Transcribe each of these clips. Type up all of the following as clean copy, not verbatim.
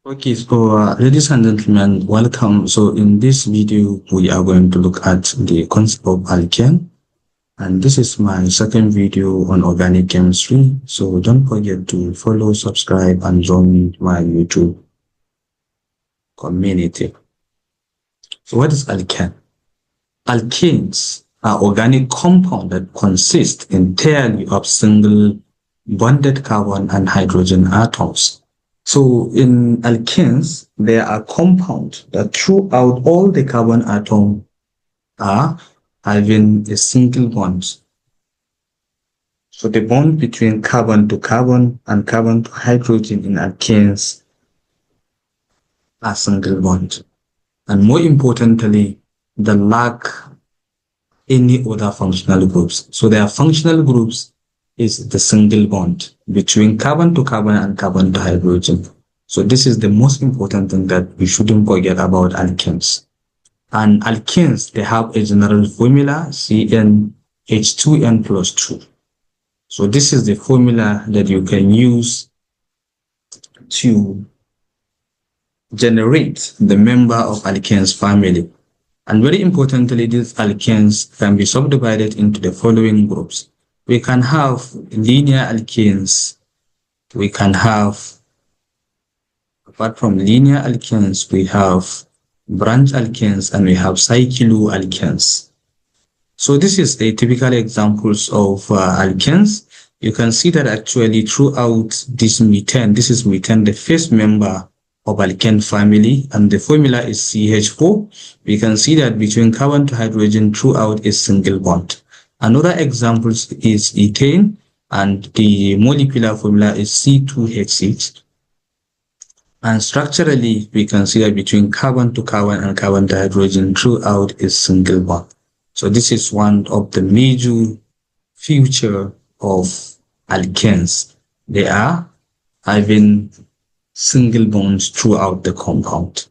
Okay, so ladies and gentlemen, welcome. So in this video, we are going to look at the concept of alkane, and this is my second video on organic chemistry. So don't forget to follow, subscribe, and join my YouTube community. So what is alkane? Alkanes are organic compounds that consist entirely of single bonded carbon and hydrogen atoms. So in alkanes, there are compounds that throughout all the carbon atom are having a single bond. So the bond between carbon to carbon and carbon to hydrogen in alkanes are single bond. And more importantly, they lack any other functional groups. So their functional groups is the single bond between carbon to carbon and carbon to hydrogen. So this is the most important thing that we shouldn't forget about alkanes. And alkanes, they have a general formula, CnH2n plus 2. So this is the formula that you can use to generate the member of alkanes family. And very importantly, these alkanes can be subdivided into the following groups. We can have linear alkanes. We can have, apart from linear alkanes, we have branch alkanes and we have cycloalkanes. So this is a typical examples of alkanes. You can see that actually throughout this methane, this is methane, the first member of alkane family, and the formula is CH4. We can see that between carbon to hydrogen throughout is single bond. Another example is ethane, and the molecular formula is C2H6. And structurally, we can see that between carbon to carbon and carbon to hydrogen throughout is single bond. So this is one of the major feature of alkanes. They are having single bonds throughout the compound.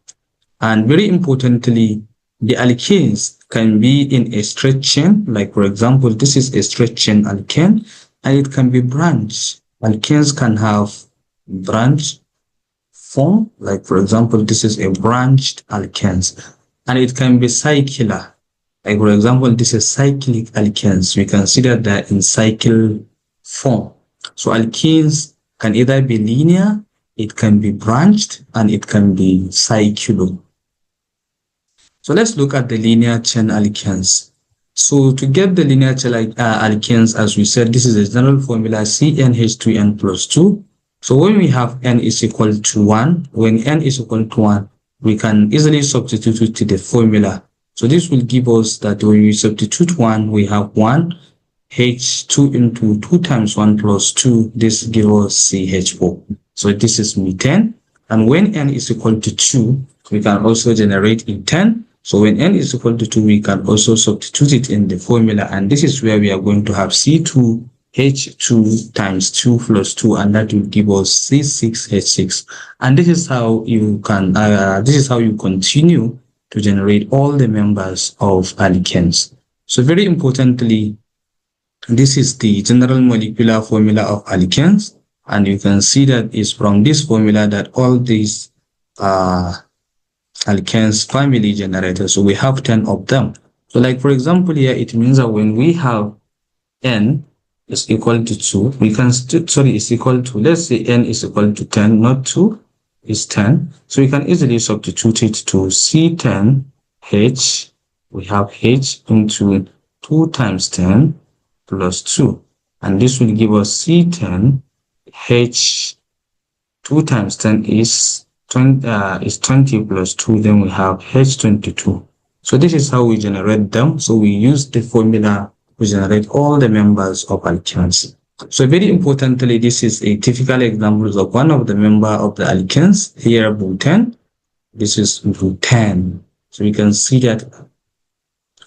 And very importantly, the alkanes can be in a straight chain. Like for example, this is a straight chain alkane, and it can be branched. Alkanes can have branch form. Like for example, this is a branched alkanes, and it can be cyclic. Like for example, this is cyclic alkanes. We consider that in cycle form. So alkanes can either be linear, it can be branched, and it can be cyclic. So let's look at the linear chain alkanes. So to get the linear chain alkanes, as we said, this is a general formula CnH2n plus 2. So when we have n is equal to 1, when n is equal to 1, we can easily substitute it to the formula. So this will give us that when we substitute 1, we have 1 H2 into 2 times 1 plus 2. This gives us CH4. So this is methane. And when n is equal to 2, we can also generate ethane. So when n is equal to 2, we can also substitute it in the formula. And this is where we are going to have C2H2 times 2 plus 2, and that will give us C6H6. And this is how you can, continue to generate all the members of alkanes. So very importantly, this is the general molecular formula of alkanes, and you can see that it's from this formula that all these alkanes family generated. So we have 10 of them. So like for example here, it means that when we have n is equal to 2, we can is equal to, let's say n is equal to 10, not 2, is 10. So we can easily substitute it to C10H. We have H into 2 times 10 plus 2. And this will give us C10H. 2 times 10 is 20 plus 2. Then we have H22. So this is how we generate them. So we use the formula to generate all the members of alkanes. So very importantly, this is a typical example of one of the member of the alkanes. Here, butane. This is butane. So you can see that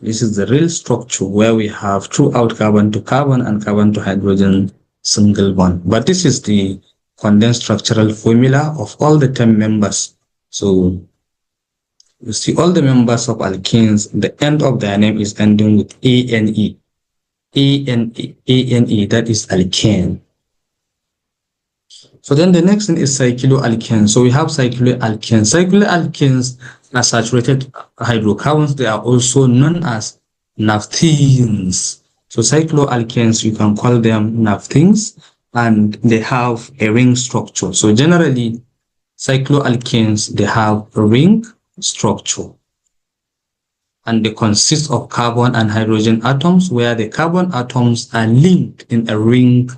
this is the real structure where we have throughout carbon to carbon and carbon to hydrogen single bond. But this is the condensed structural formula of all the 10 members. So you see all the members of alkanes, the end of their name is ending with ANE. ANE, that is alkane. So then the next thing is cycloalkanes. So we have cycloalkanes. Cycloalkanes are saturated hydrocarbons. They are also known as naphthenes. So cycloalkanes, you can call them naphthenes, and they have a ring structure. So generally, cycloalkanes, they have a ring structure, and they consist of carbon and hydrogen atoms, where the carbon atoms are linked in a ring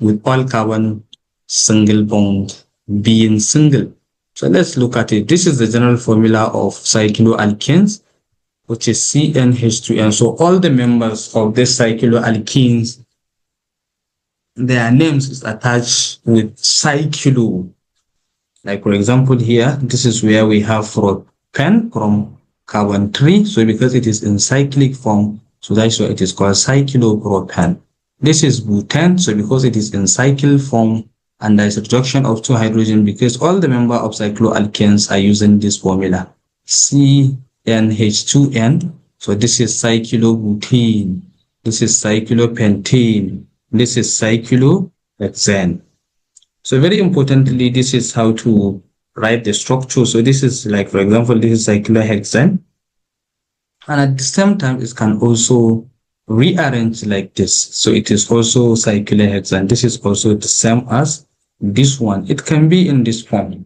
with all carbon single bond being single. So let's look at it. This is the general formula of cycloalkanes, which is CnH2n. So all the members of this cycloalkanes, their names is attached with cyclo. Like for example here, this is where we have propane from carbon 3. So because it is in cyclic form, so that's why it is called cyclopropane. This is butane. So because it is in cycle form, and there is a reduction of 2 hydrogen, because all the members of cycloalkanes are using this formula, CnH2n. So this is cyclobutane, this is cyclopentane, this is cyclohexane. So very importantly, this is how to write the structure. So this is like, for example, this is cyclohexane. And at the same time, it can also rearrange like this. So it is also cyclohexane. This is also the same as this one. It can be in this form,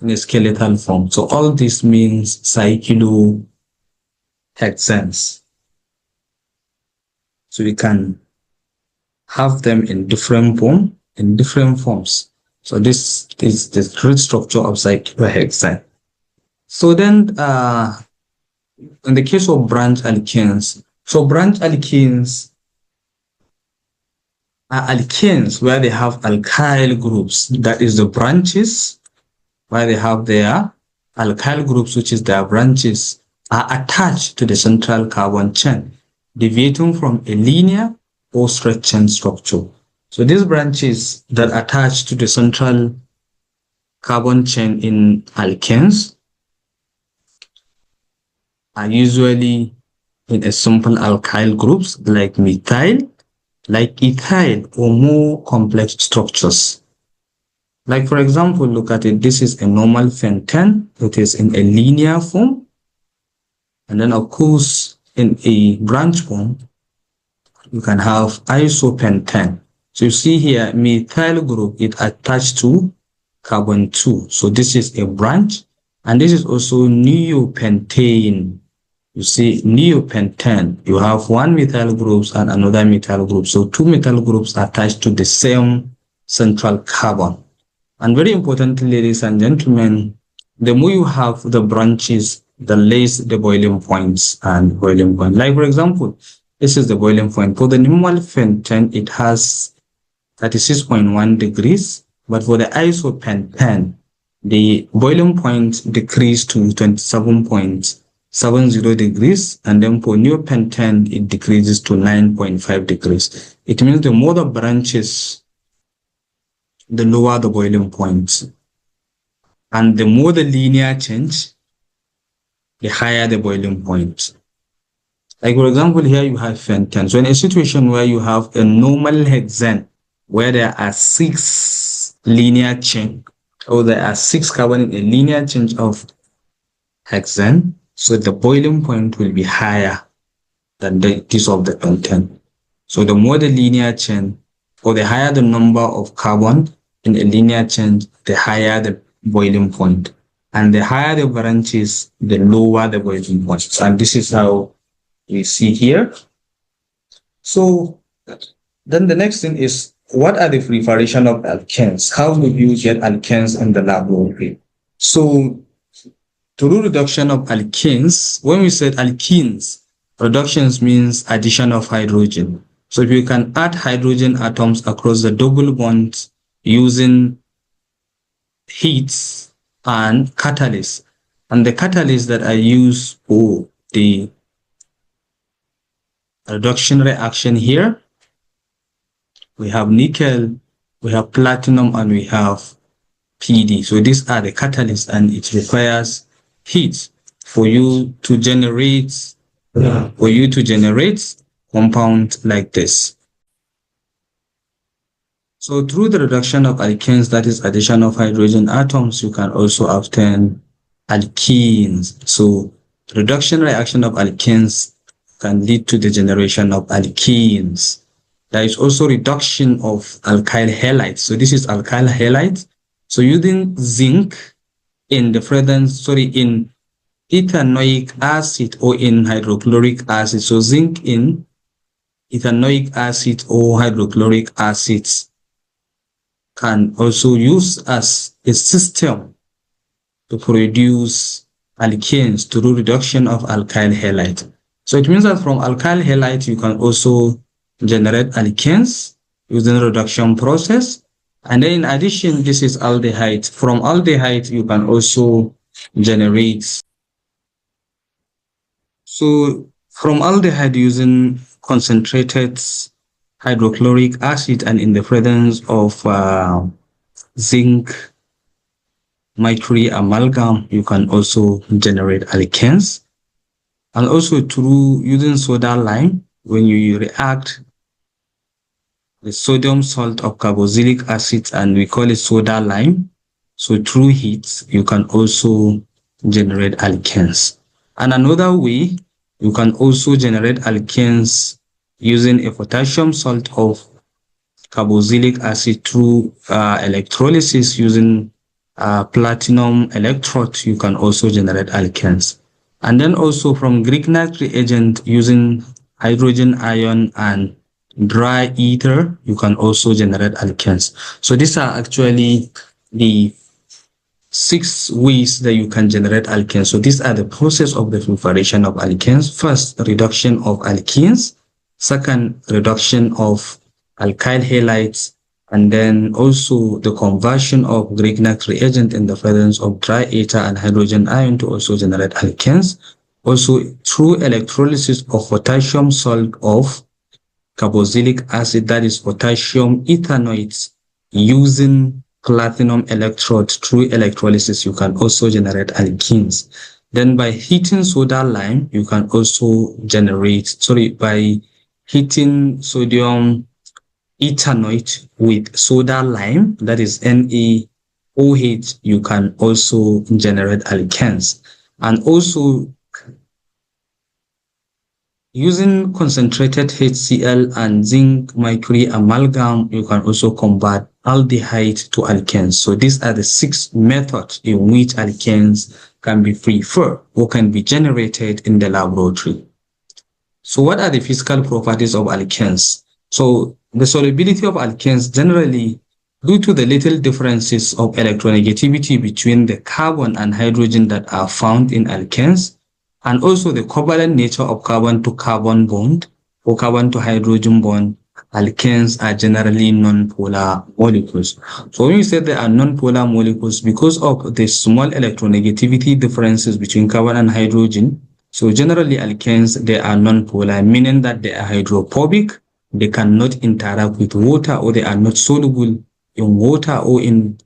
in a skeletal form. So all this means cyclohexanes. So we can have them in different forms. So this is the grid structure of cyclohexane. So then in the case of branch alkanes, so branch alkanes are alkanes where they have alkyl groups, that is the branches, where they have their alkyl groups, which is their branches, are attached to the central carbon chain, deviating from a linear or straight chain structure. So these branches that attach to the central carbon chain in alkanes are usually in a simple alkyl groups like methyl, like ethyl, or more complex structures. Like for example, look at it. This is a normal pentane. It is in a linear form. And then of course, in a branch form, you can have isopentane. So you see here, methyl group, it attached to carbon 2. So this is a branch. And this is also neopentane. You see, neopentane, you have one methyl group and another methyl group. So 2 methyl groups attached to the same central carbon. And very importantly, ladies and gentlemen, the more you have the branches, the less the boiling points and boiling point. Like for example, this is the boiling point. For the normal pentane, it has 36.1 degrees, but for the isopentane, the boiling point decreased to 27.70 degrees, and then for neopentane, it decreases to 9.5 degrees. It means the more the branches, the lower the boiling point, and the more the linear change, the higher the boiling point. Like for example, here you have pentane. So in a situation where you have a normal hexane, where there are 6 linear chain, or there are 6 carbon in a linear change of hexane, so the boiling point will be higher than this of the pentane. So the more the linear chain, or the higher the number of carbon in a linear chain, the higher the boiling point. And the higher the branches, the lower the boiling point. And this is how we see here. So then the next thing is, what are the preparation of alkanes? How do you get alkanes in the laboratory? So to do reduction of alkanes, when we said alkenes, reductions means addition of hydrogen. So if you can add hydrogen atoms across the double bonds using heats and catalysts, and the catalysts that are used for the reduction reaction here, we have nickel, we have platinum, and we have PD. So these are the catalysts, and it requires heat for you to generate compound like this. So through the reduction of alkanes, that is addition of hydrogen atoms, you can also obtain alkenes. So reduction reaction of alkanes can lead to the generation of alkenes. There is also reduction of alkyl halides. So this is alkyl halides. So using zinc in the in ethanoic acid or in hydrochloric acid. So zinc in ethanoic acid or hydrochloric acids can also use as a system to produce alkanes through reduction of alkyl halide. So it means that from alkyl halide, you can also generate alkanes using reduction process. And then in addition, this is aldehyde. From aldehyde, you can also generate. So from aldehyde using concentrated hydrochloric acid and in the presence of zinc mercury amalgam, you can also generate alkanes. And also through using soda lime, when you react the sodium salt of carboxylic acid and we call it soda lime, so through heat, you can also generate alkanes. And another way, you can also generate alkanes using a potassium salt of carboxylic acid through electrolysis using platinum electrode, you can also generate alkanes. And then also from Grignard reagent using hydrogen ion and dry ether, you can also generate alkanes. So these are actually the 6 ways that you can generate alkanes. So these are the process of the preparation of alkanes. First, reduction of alkenes. Second, reduction of alkyl halides, and then also the conversion of Grignard reagent in the presence of dry ether and hydrogen ion to also generate alkanes. Also through electrolysis of potassium salt of carboxylic acid, that is potassium ethanoids, using platinum electrode through electrolysis, you can also generate alkenes. Then by heating soda lime, you can also generate, by heating sodium ethanoid with soda lime, that is NaOH, you can also generate alkanes. And also using concentrated HCl and zinc mercury amalgam, you can also convert aldehyde to alkanes. So these are the 6 methods in which alkanes can be preferred or can be generated in the laboratory. So what are the physical properties of alkanes? So the solubility of alkanes generally, due to the little differences of electronegativity between the carbon and hydrogen that are found in alkanes, and also the covalent nature of carbon to carbon bond or carbon to hydrogen bond, alkanes are generally non-polar molecules. So when you say they are non-polar molecules, because of the small electronegativity differences between carbon and hydrogen, so generally alkanes, they are non-polar, meaning that they are hydrophobic, they cannot interact with water, or they are not soluble in water or in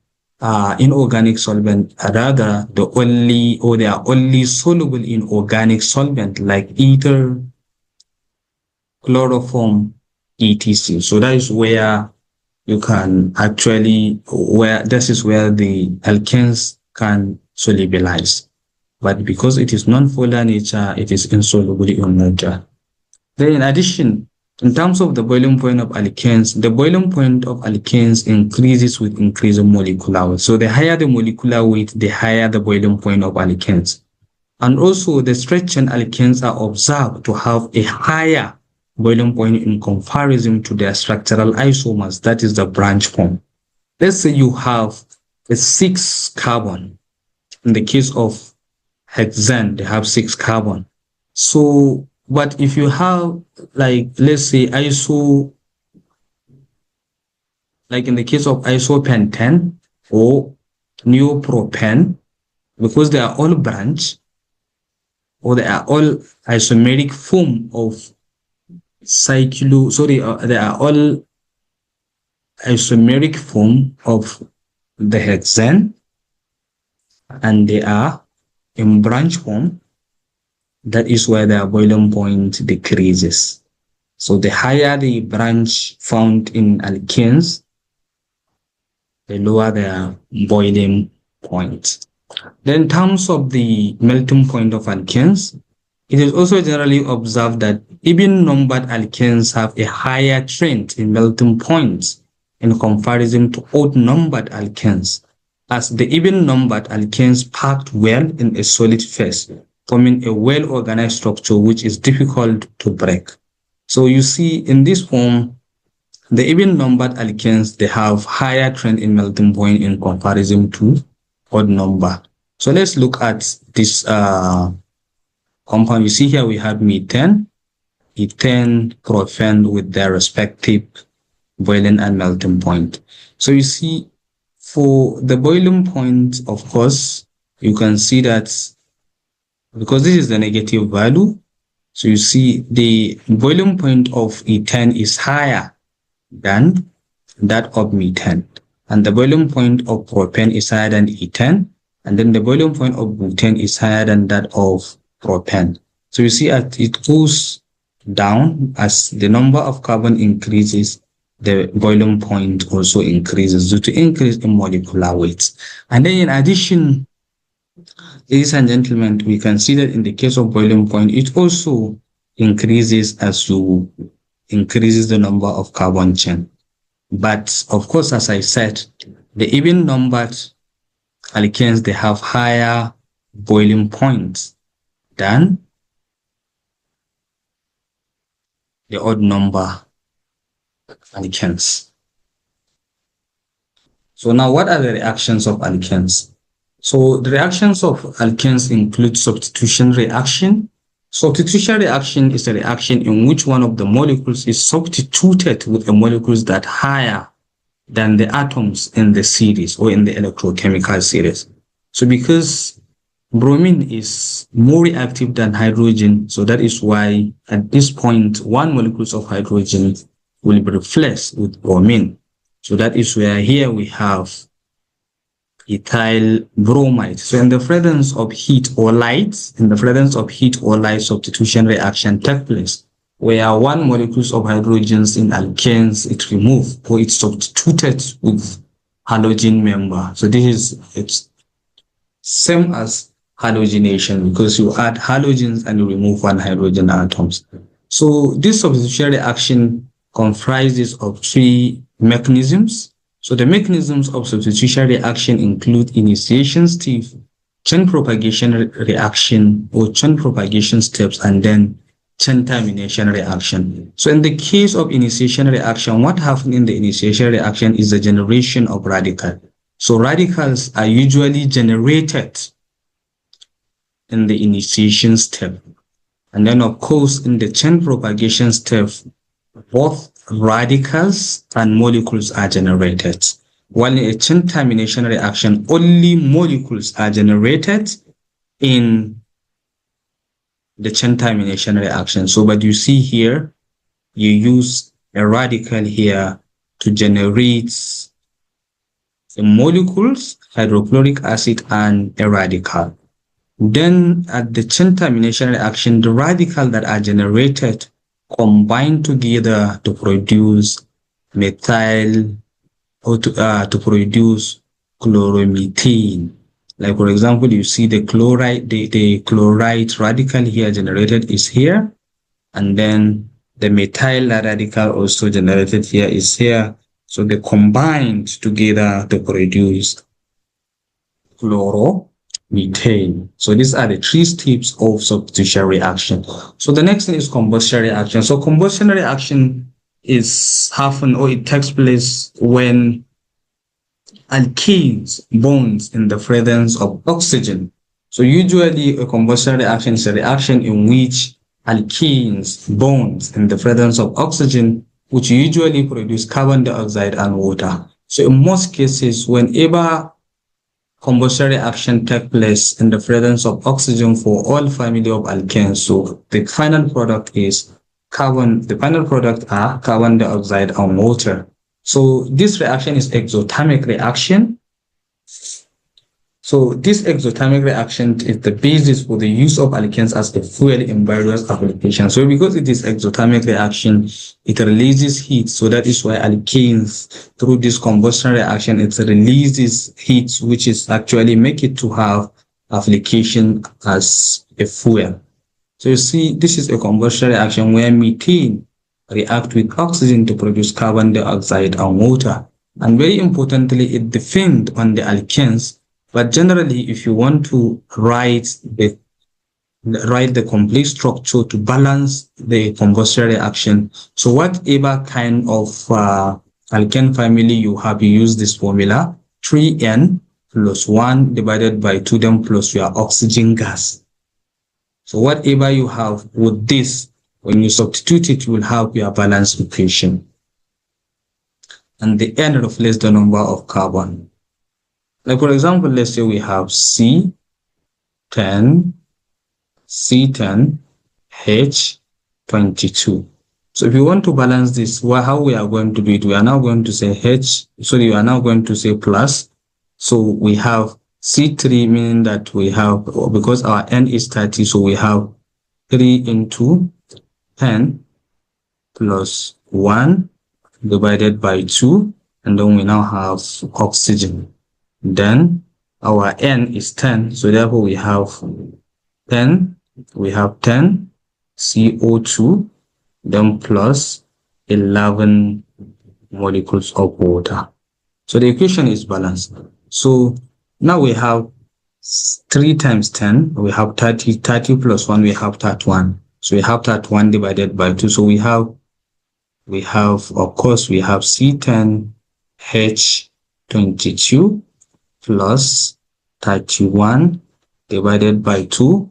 inorganic solvent. Rather, they are only soluble in organic solvent like ether, chloroform, etc. So that is where you can actually, this is where the alkanes can solubilize. But because it is non-polar nature, it is insoluble in water. Then in addition, in terms of the boiling point of alkanes, the boiling point of alkanes increases with increasing molecular weight. So the higher the molecular weight, the higher the boiling point of alkanes. And also the straight chain alkanes are observed to have a higher boiling point in comparison to their structural isomers, that is the branch form. Let's say you have a 6 carbon. In the case of hexane, they have 6 carbon. So, but if you have, like, let's say iso, like in the case of isopentane or neopropane, because they are all branch, or they are all isomeric form of they are all isomeric form of the hexane, and they are in branch form. That is where their boiling point decreases. So the higher the branch found in alkanes, the lower their boiling point. Then in terms of the melting point of alkanes, it is also generally observed that even-numbered alkanes have a higher trend in melting points in comparison to odd-numbered alkanes, as the even-numbered alkanes packed well in a solid phase, forming a well-organized structure which is difficult to break. So you see in this form, the even-numbered alkanes, they have higher trend in melting point in comparison to odd number. So let's look at this compound. You see here we have methane, ethane, propane with their respective boiling and melting point. So you see for the boiling point, of course, you can see that because this is the negative value, so you see the boiling point of ethane is higher than that of methane, and the boiling point of propane is higher than ethane, and then the boiling point of butane is higher than that of propane. So you see as it goes down, as the number of carbon increases, the boiling point also increases due to increase in molecular weight. And then in addition, ladies and gentlemen, we can see that in the case of boiling point, it also increases as you increases the number of carbon chain. But of course, as I said, the even numbered alkanes, they have higher boiling points than the odd number alkanes. So now what are the reactions of alkanes? So the reactions of alkanes include substitution reaction. Substitution reaction is a reaction in which one of the molecules is substituted with the molecules that are higher than the atoms in the series or in the electrochemical series. So because bromine is more reactive than hydrogen, so that is why at this point, one molecule of hydrogen will be replaced with bromine. So that is where here we have ethyl bromide. So in the presence of heat or light, substitution reaction takes place, where one molecule of hydrogens in alkanes it removed or it's substituted with halogen member. So this is it's same as halogenation because you add halogens and you remove one hydrogen atoms. So this substitution reaction comprises of three mechanisms. So the mechanisms of substitution reaction include initiation step, chain propagation reaction or chain propagation steps, and then chain termination reaction. So in the case of initiation reaction, what happens in the initiation reaction is the generation of radicals. So radicals are usually generated in the initiation step. And then of course in the chain propagation step, both radicals and molecules are generated. While in a chain termination reaction, only molecules are generated in the chain termination reaction. So, but you see here, you use a radical here to generate the molecules, hydrochloric acid, and a radical. Then at the chain termination reaction, the radicals that are generated combine together to produce methyl or to produce chloromethane. Like for example, you see the chloride, the chloride radical here generated is here, and then the methyl radical also generated here is here. So they combined together to produce chloromethane. So these are the three steps of substitution reaction. So the next thing is combustion reaction. So combustion reaction is happen or it takes place when alkanes bonds in the presence of oxygen. So usually a combustion reaction is a reaction in which alkanes bonds in the presence of oxygen, which usually produce carbon dioxide and water. So in most cases, whenever combustion reaction takes place in the presence of oxygen for all family of alkanes, so the final product is carbon. The final product are carbon dioxide and water. So this reaction is exothermic reaction. So this exothermic reaction is the basis for the use of alkanes as a fuel in various applications. So because it is exothermic reaction, it releases heat. So that is why alkanes, through this combustion reaction, it releases heat, which is actually make it to have application as a fuel. So you see, this is a combustion reaction where methane react with oxygen to produce carbon dioxide and water. And very importantly, it depends on the alkanes. But generally, if you want to write the complete structure to balance the combustion reaction, so whatever kind of alkane family you have, you use this formula 3n plus 1 divided by 2, then plus your oxygen gas. So whatever you have with this, when you substitute it, you will have your balance equation. And the n reflects the number of carbon. Like for example, let's say we have C10, H22. So if you want to balance this, how we are going to do it, we are now going to say you are now going to say plus. So we have C3, meaning that we have, because our n is 30, so we have 3 into 10 plus 1 divided by 2, and then we now have oxygen. Then our n is 10, so therefore we have 10 CO2, then plus 11 molecules of water. So the equation is balanced. So now we have 3 times 10, we have 30 plus 1, we have 31. So we have 31 divided by 2. So we have of course we have C10H22 plus 31 divided by 2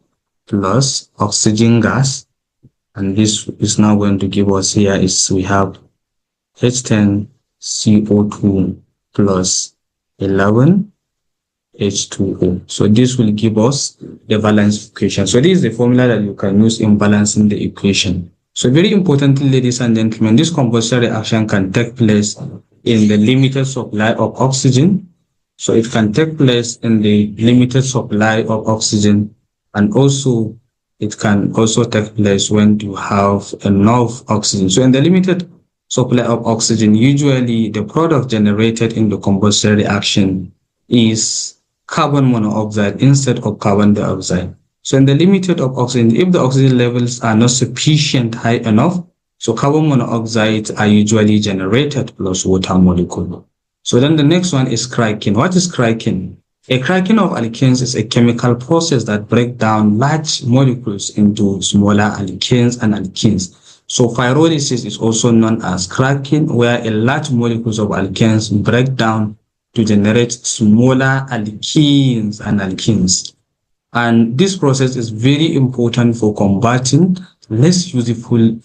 plus oxygen gas, and this is now going to give us, here is we have H10CO2 plus 11 H2O. So this will give us the balance equation. So this is the formula that you can use in balancing the equation. So very importantly, ladies and gentlemen, this combustion reaction can take place in the limited supply of oxygen. So it can take place in the limited supply of oxygen, and also it can also take place when you have enough oxygen. So in the limited supply of oxygen, usually the product generated in the combustion reaction is carbon monoxide instead of carbon dioxide. So in the limited of oxygen, if the oxygen levels are not sufficient high enough, so carbon monoxide are usually generated plus water molecule. So then the next one is cracking. What is cracking? A cracking of alkanes is a chemical process that breaks down large molecules into smaller alkanes and alkenes. So pyrolysis is also known as cracking, where a large molecules of alkanes break down to generate smaller alkenes and alkenes. And this process is very important for combating less useful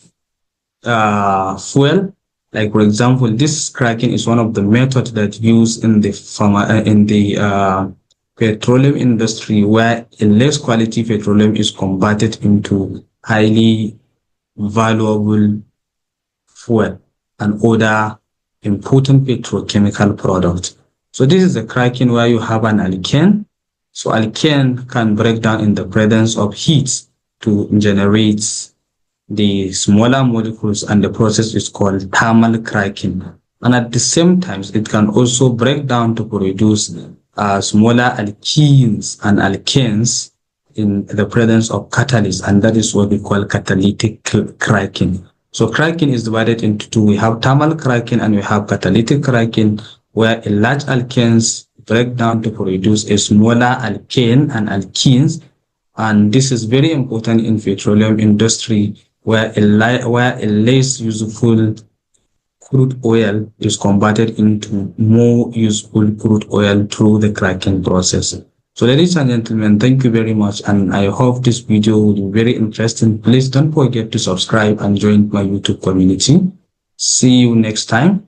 fuel. Like for example, this cracking is one of the methods that used in the petroleum industry, where a less quality petroleum is converted into highly valuable fuel and other important petrochemical products. So this is the cracking where you have an alkane. So alkane can break down in the presence of heat to generate the smaller molecules, and the process is called thermal cracking. And at the same time, it can also break down to produce smaller alkenes and alkanes in the presence of catalysts, and that is what we call catalytic cracking. So cracking is divided into two. We have thermal cracking and we have catalytic cracking, where a large alkanes break down to produce a smaller alkane and alkenes. And this is very important in petroleum industry, where a less useful crude oil is converted into more useful crude oil through the cracking process. So ladies and gentlemen, thank you very much, and I hope this video will be very interesting. Please don't forget to subscribe and join my YouTube community. See you next time.